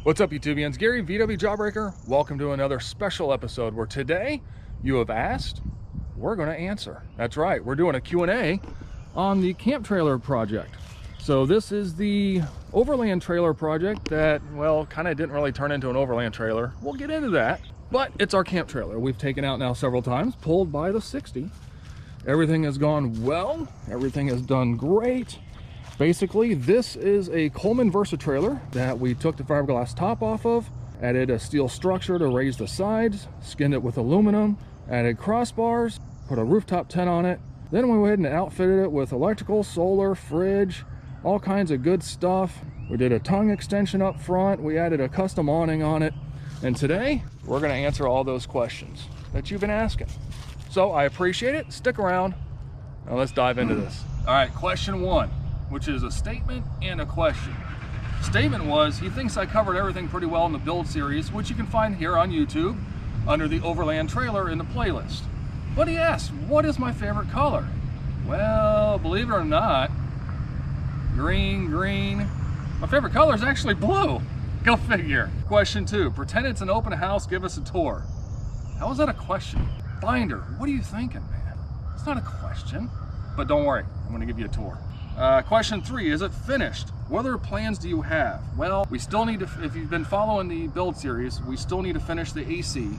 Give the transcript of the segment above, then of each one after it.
What's up, YouTubians? Gary, VWJawbreaker. Welcome to another special episode where today you have asked, we're going to answer. That's right, we're doing a Q&A on the camp trailer project. So this is the Overland trailer project that, well, kind of didn't really turn into an Overland trailer. We'll get into that, but it's our camp trailer. We've taken out now several times, pulled by the 60. Everything has gone well. Everything has done great. Basically, this is a Coleman Versa trailer that we took the fiberglass top off of, added a steel structure to raise the sides, skinned it with aluminum, added crossbars, put a rooftop tent on it. Then we went ahead and outfitted it with electrical, solar, fridge, all kinds of good stuff. We did a tongue extension up front. We added a custom awning on it. And today, we're gonna answer all those questions that you've been asking. So I appreciate it. Stick around. Now let's dive into this. All right, question one, which is a statement and a question. Statement was, he thinks I covered everything pretty well in the build series, which you can find here on YouTube under the Overland trailer in the playlist. But he asked, what is my favorite color? Well, believe it or not, green. My favorite color is actually blue. Go figure. Question two, pretend it's an open house, give us a tour. How is that a question? Binder, what are you thinking, man? It's not a question, but don't worry, I'm gonna give you a tour. Question three, is it finished? What other plans do you have? Well, we still need to, if you've been following the build series, we still need to finish the AC.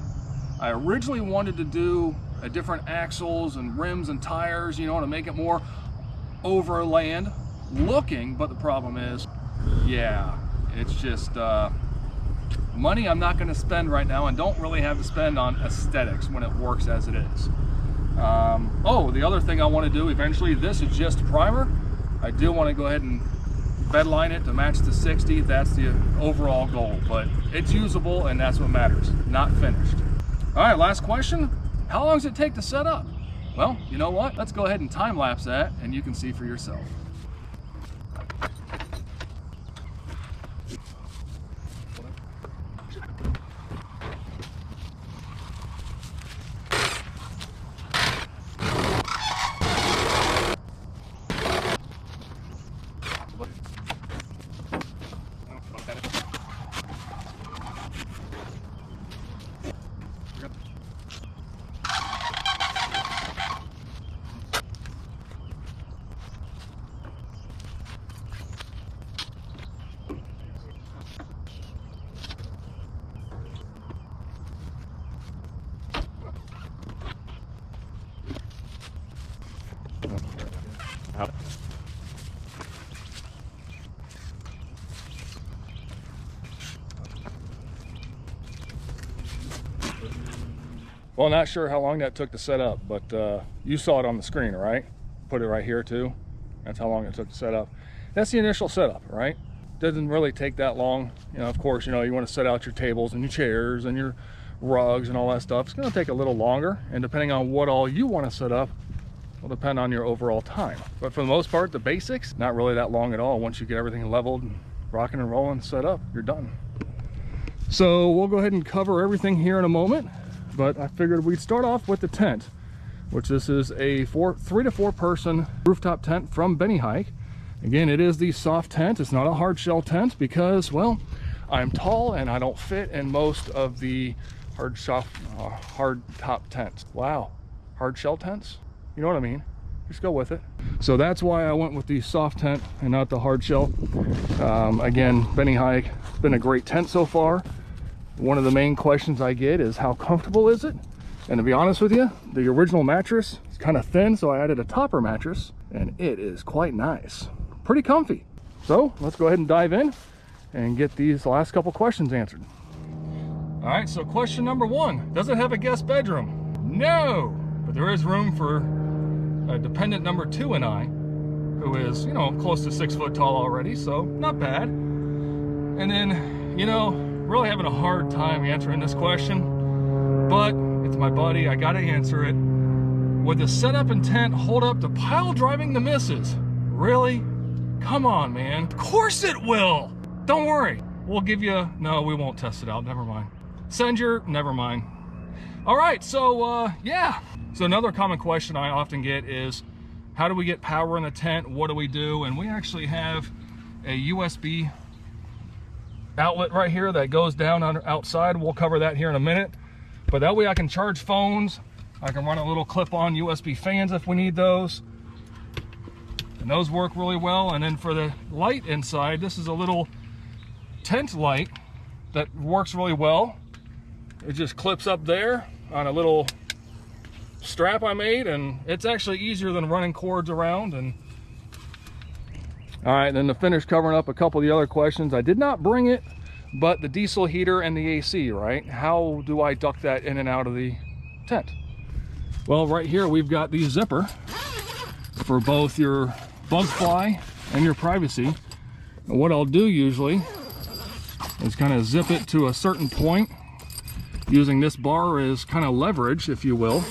I originally wanted to do a different axles and rims and tires, you know, to make it more Overland looking, but the problem is, yeah, it's just money I'm not gonna spend right now and don't really have to spend on aesthetics when it works as it is. Oh, the other thing I wanna do eventually, this is just primer. I do want to go ahead and bed line it to match the 60. That's the overall goal, but it's usable and that's what matters, not finished. All right, last question. How long does it take to set up? Well, you know what? Let's go ahead and time lapse that and you can see for yourself. Well, not sure how long that took to set up, but you saw it on the screen, right? Put it right here too. That's how long it took to set up. That's the initial setup, right? Doesn't really take that long. You know, of course, you know, you want to set out your tables and your chairs and your rugs and all that stuff. It's going to take a little longer, and depending on what all you want to set up will depend on your overall time. But for the most part, the basics, not really that long at all. Once you get everything leveled and rocking and rolling, set up, you're done. So we'll go ahead and cover everything here in a moment. But I figured we'd start off with the tent, which this is a 3 to 4 person rooftop tent from BeneHike. Again, it is the soft tent. It's not a hard shell tent because, well, I'm tall and I don't fit in most of the hard top tents. Wow, hard shell tents? You know what I mean? Just go with it. So that's why I went with the soft tent and not the hard shell. Again, BeneHike, it's been a great tent so far. One of the main questions I get is how comfortable is it? And to be honest with you, the original mattress is kind of thin, so I added a topper mattress and it is quite nice. Pretty comfy. So let's go ahead and dive in and get these last couple questions answered. All right, so question number one, does it have a guest bedroom? No, but there is room for a dependent number 2 and I, who is, you know, close to 6 foot tall already, so not bad. And then, you know, really having a hard time answering this question, but it's my buddy, I gotta answer it. Would the setup and tent hold up to pile driving the missus? Really? Come on, man. Of course it will. Don't worry. We'll give you, no, we won't test it out, never mind. Never mind. All right, so yeah. So another common question I often get is, how do we get power in the tent? What do we do? And we actually have a USB outlet right here that goes down outside. We'll cover that here in a minute. But that way I can charge phones. I can run a little clip-on USB fans if we need those. And those work really well. And then for the light inside, this is a little tent light that works really well. It just clips up there on a little strap I made, and it's actually easier than running cords around. And all right, then to finish covering up a couple of the other questions, I did not bring it, but the diesel heater and the AC, right? How do I duct that in and out of the tent? Well, right here we've got the zipper for both your bug fly and your privacy. And what I'll do usually is kind of zip it to a certain point, using this bar as kind of leverage, if you will.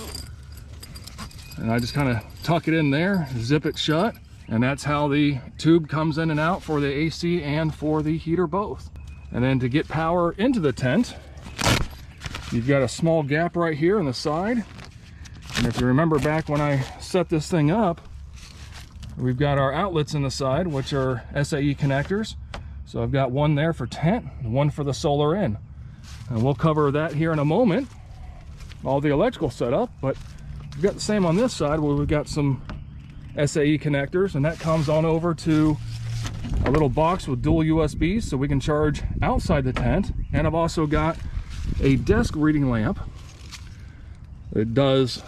And I just kind of tuck it in there, zip it shut, and that's how the tube comes in and out for the AC and for the heater both. And then to get power into the tent, you've got a small gap right here on the side. And if you remember back when I set this thing up, we've got our outlets in the side, which are SAE connectors. So I've got one there for tent and one for the solar in. And we'll cover that here in a moment, all the electrical setup. But we've got the same on this side where we've got some SAE connectors, and that comes on over to a little box with dual USBs so we can charge outside the tent. And I've also got a desk reading lamp. It does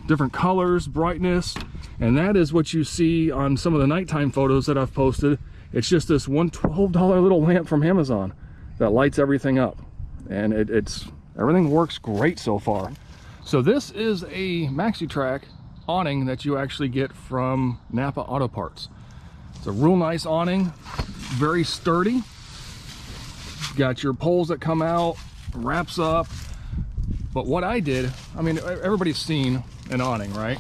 different colors, brightness, and that is what you see on some of the nighttime photos that I've posted. It's just this $12 little lamp from Amazon that lights everything up, and everything works great so far. So this is a MaxiTrack awning that you actually get from Napa Auto Parts. It's a real nice awning, very sturdy. Got your poles that come out, wraps up. But what I did, I mean, everybody's seen an awning, right?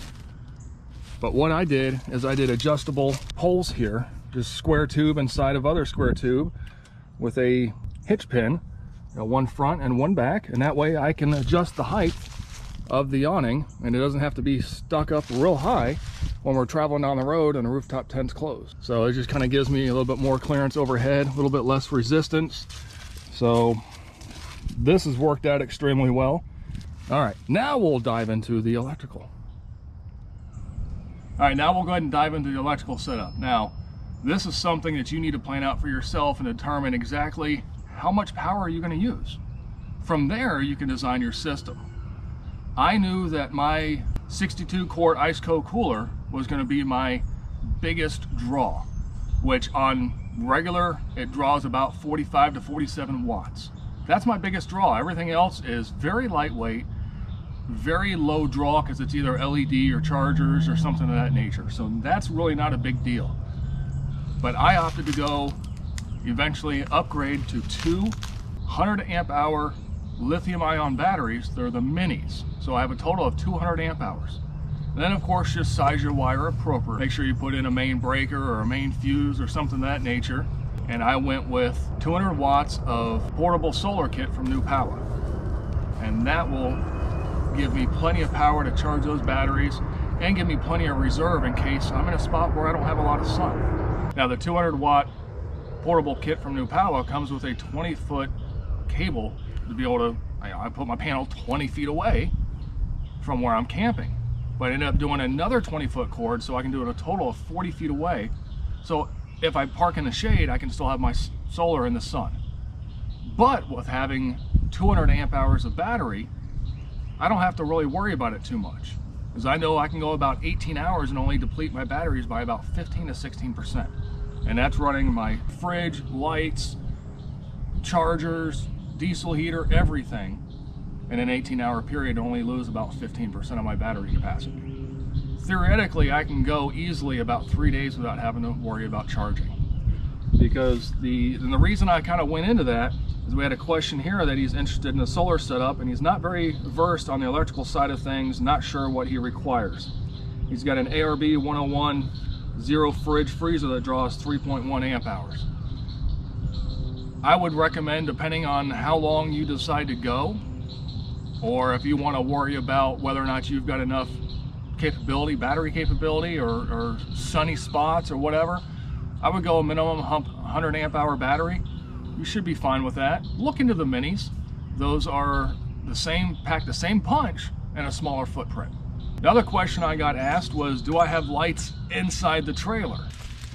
But what I did is I did adjustable poles here, just square tube inside of other square tube with a hitch pin, one front and one back, and that way I can adjust the height of the awning, and it doesn't have to be stuck up real high when we're traveling down the road and the rooftop tent's closed. So it just kind of gives me a little bit more clearance overhead, a little bit less resistance. So this has worked out extremely well. All right, now we'll dive into the electrical. All right, now we'll go ahead and dive into the electrical setup. Now, this is something that you need to plan out for yourself and determine exactly how much power are you going to use. From there, you can design your system. I knew that my 62 quart ice cold cooler was going to be my biggest draw, which on regular, it draws about 45 to 47 watts. That's my biggest draw. Everything else is very lightweight, very low draw because it's either LED or chargers or something of that nature. So that's really not a big deal. But I opted to go eventually upgrade to two 100 amp hour lithium ion batteries. They're the minis. So I have a total of 200 amp hours. And then of course just size your wire appropriately. Make sure you put in a main breaker or a main fuse or something of that nature. And I went with 200 watts of portable solar kit from NewPowa. And that will give me plenty of power to charge those batteries and give me plenty of reserve in case I'm in a spot where I don't have a lot of sun. Now the 200 watt portable kit from NewPowa comes with a 20-foot cable to be able to, I put my panel 20 feet away from where I'm camping. But I ended up doing another 20-foot cord so I can do it a total of 40 feet away. So if I park in the shade, I can still have my solar in the sun. But with having 200 amp hours of battery, I don't have to really worry about it too much, because I know I can go about 18 hours and only deplete my batteries by about 15 to 16%. And that's running my fridge, lights, chargers, diesel heater, everything in an 18-hour period, only lose about 15% of my battery capacity. Theoretically, I can go easily about 3 days without having to worry about charging. Because the reason I kind of went into that is we had a question here that he's interested in the solar setup, and he's not very versed on the electrical side of things, not sure what he requires. He's got an ARB 101 zero fridge freezer that draws 3.1 amp hours. I would recommend, depending on how long you decide to go, or if you want to worry about whether or not you've got enough capability, battery capability, or sunny spots or whatever, I would go a minimum 100 amp hour battery. you should be fine with that. Look into the minis. Those are the same, pack the same punch and a smaller footprint. The other question I got asked was, do I have lights inside the trailer?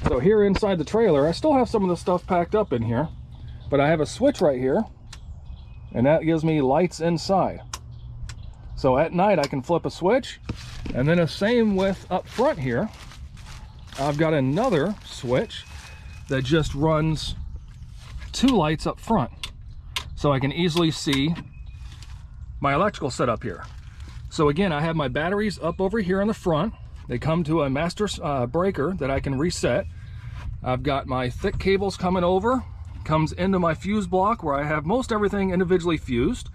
So here inside the trailer, I still have some of the stuff packed up in here, but I have a switch right here, and that gives me lights inside. So at night I can flip a switch, and then the same with up front here. I've got another switch that just runs 2 lights up front, so I can easily see my electrical setup here. So again, I have my batteries up over here in the front. They come to a master breaker that I can reset. I've got my thick cables coming over, comes into my fuse block where I have most everything individually fused.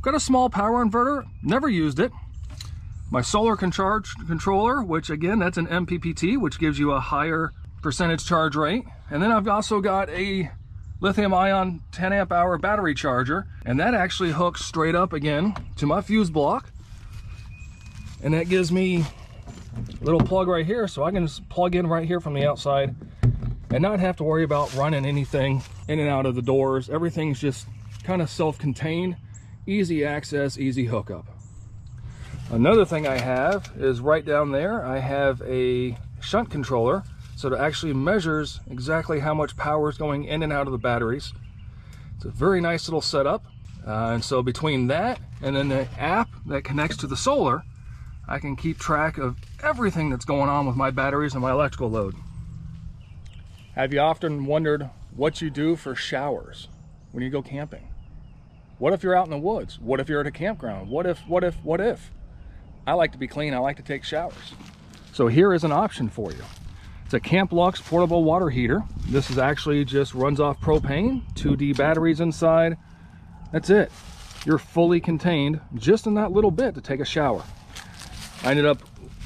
Got a small power inverter, never used it. My solar controller, which again, that's an MPPT, which gives you a higher percentage charge rate. And then I've also got a lithium ion 10 amp hour battery charger, and that actually hooks straight up again to my fuse block. And that gives me a little plug right here, so I can just plug in right here from the outside and not have to worry about running anything in and out of the doors. Everything's just kind of self-contained, easy access, easy hookup. Another thing I have is right down there, I have a shunt controller, so it actually measures exactly how much power is going in and out of the batteries. It's a very nice little setup. And so between that and then the app that connects to the solar, I can keep track of everything that's going on with my batteries and my electrical load. Have you often wondered what you do for showers when you go camping? What if you're out in the woods? What if you're at a campground? What if? I like to be clean, I like to take showers. So here is an option for you. It's a Camp Lux portable water heater. This is actually just runs off propane, 2D batteries inside. That's it. You're fully contained just in that little bit to take a shower. I ended up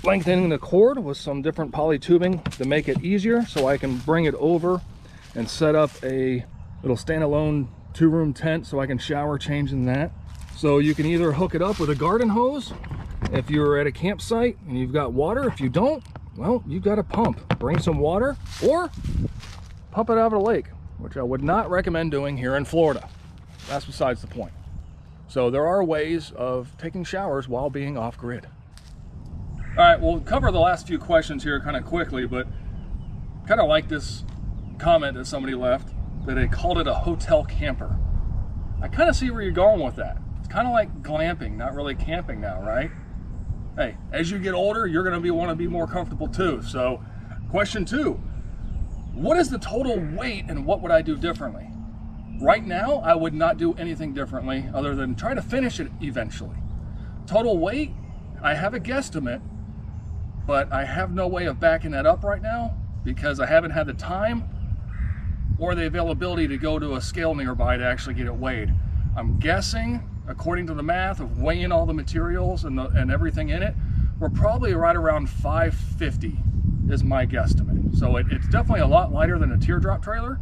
lengthening the cord with some different poly tubing to make it easier, so I can bring it over and set up a little standalone 2-room tent so I can shower, change in that. So you can either hook it up with a garden hose if you're at a campsite and you've got water. If you don't, well, you've got a pump. Bring some water or pump it out of a lake, which I would not recommend doing here in Florida. That's besides the point. So there are ways of taking showers while being off-grid. All right, we'll cover the last few questions here kind of quickly, but kind of like this comment that somebody left, that they called it a hotel camper. I kind of see where you're going with that. It's kind of like glamping, not really camping now, right? Hey, as you get older, you're going to want to be more comfortable too. So question 2, what is the total weight and what would I do differently? Right now, I would not do anything differently other than try to finish it eventually. Total weight, I have a guesstimate, but I have no way of backing that up right now because I haven't had the time or the availability to go to a scale nearby to actually get it weighed. I'm guessing, according to the math of weighing all the materials and everything in it, we're probably right around 550 is my guesstimate. So it's definitely a lot lighter than a teardrop trailer,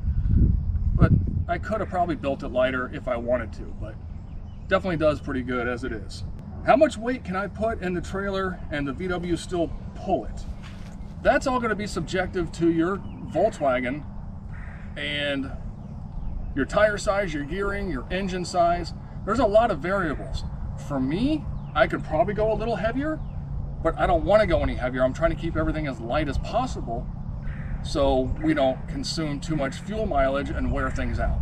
but I could have probably built it lighter if I wanted to, but definitely does pretty good as it is. How much weight can I put in the trailer and the VW still pull it? That's all going to be subjective to your Volkswagen and your tire size, your gearing, your engine size. There's a lot of variables. For me, I could probably go a little heavier, but I don't want to go any heavier. I'm trying to keep everything as light as possible so we don't consume too much fuel mileage and wear things out.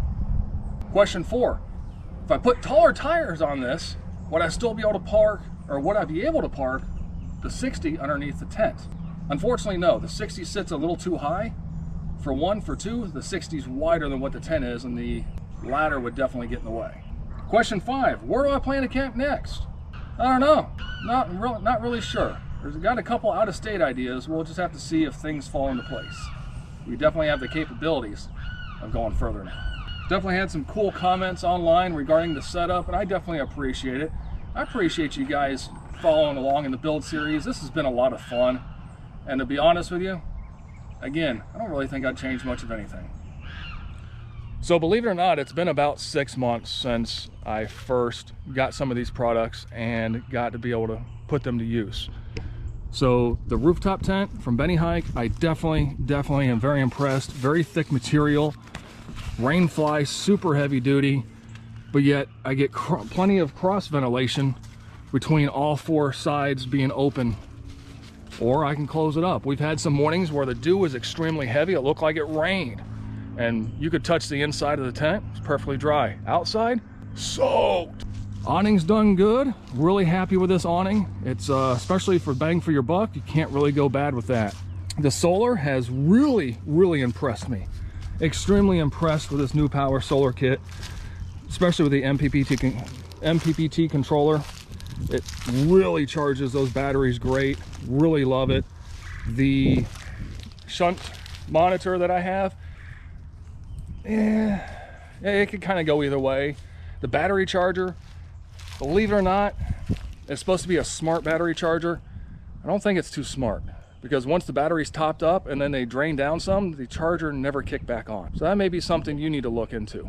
Question 4, if I put taller tires on this, would I still be able to park, or would I be able to park the 60 underneath the tent? Unfortunately, no. The 60 sits a little too high. For one, for two, the 60 is wider than what the tent is, and the ladder would definitely get in the way. Question 5, where do I plan to camp next? I don't know. Not really sure. There's got a couple out-of-state ideas. We'll just have to see if things fall into place. We definitely have the capabilities of going further now. Definitely had some cool comments online regarding the setup, and I definitely appreciate it. I appreciate you guys following along in the build series. This has been a lot of fun, and to be honest with you, again, I don't really think I'd change much of anything. So believe it or not, it's been about 6 months since I first got some of these products and got to be able to put them to use. So the rooftop tent from BeneHike, I definitely am very impressed. Very thick material. rain fly, super heavy duty, but yet I get plenty of cross ventilation between all four sides being open, or I can close it up. We've had some mornings where the dew was extremely heavy. It looked like it rained, and you could touch the inside of the tent. It's perfectly dry. Outside, soaked. Awning's done good. Really happy with this awning. It's especially for bang for your buck, you can't really go bad with that. The solar has really impressed me. Extremely impressed with this NewPowa solar kit, especially with the MPPT controller. It really charges those batteries great. Really love it. The shunt monitor that I have, it could kind of go either way. The battery charger, believe it or not, it's supposed to be a smart battery charger. I don't think it's too smart, because once the battery's topped up and then they drain down some, the charger never kicked back on. So that may be something you need to look into.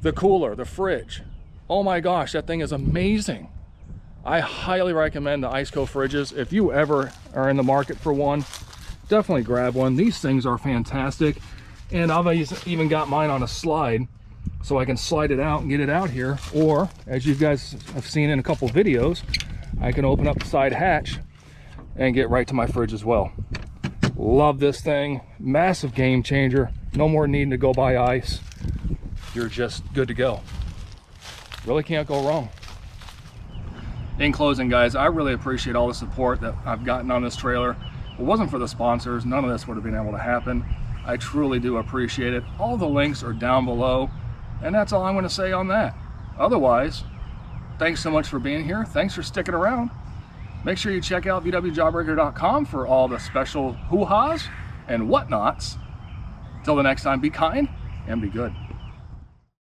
The cooler, the fridge, oh my gosh, that thing is amazing. I highly recommend the IceCo fridges. If you ever are in the market for one, definitely grab one. These things are fantastic. And I've even got mine on a slide, so I can slide it out and get it out here. Or, as you guys have seen in a couple videos, I can open up the side hatch and get right to my fridge as well. Love this thing. Massive game changer. No more needing to go buy ice. You're just good to go. Really can't go wrong. In closing, guys, I really appreciate all the support that I've gotten on this trailer. If it wasn't for the sponsors, none of this would have been able to happen. I truly do appreciate it. All the links are down below, and that's all I'm going to say on that. Otherwise, thanks so much for being here. Thanks for sticking around. Make sure you check out VWJawbreaker.com for all the special hoo-has and whatnots. Till the next time, be kind and be good.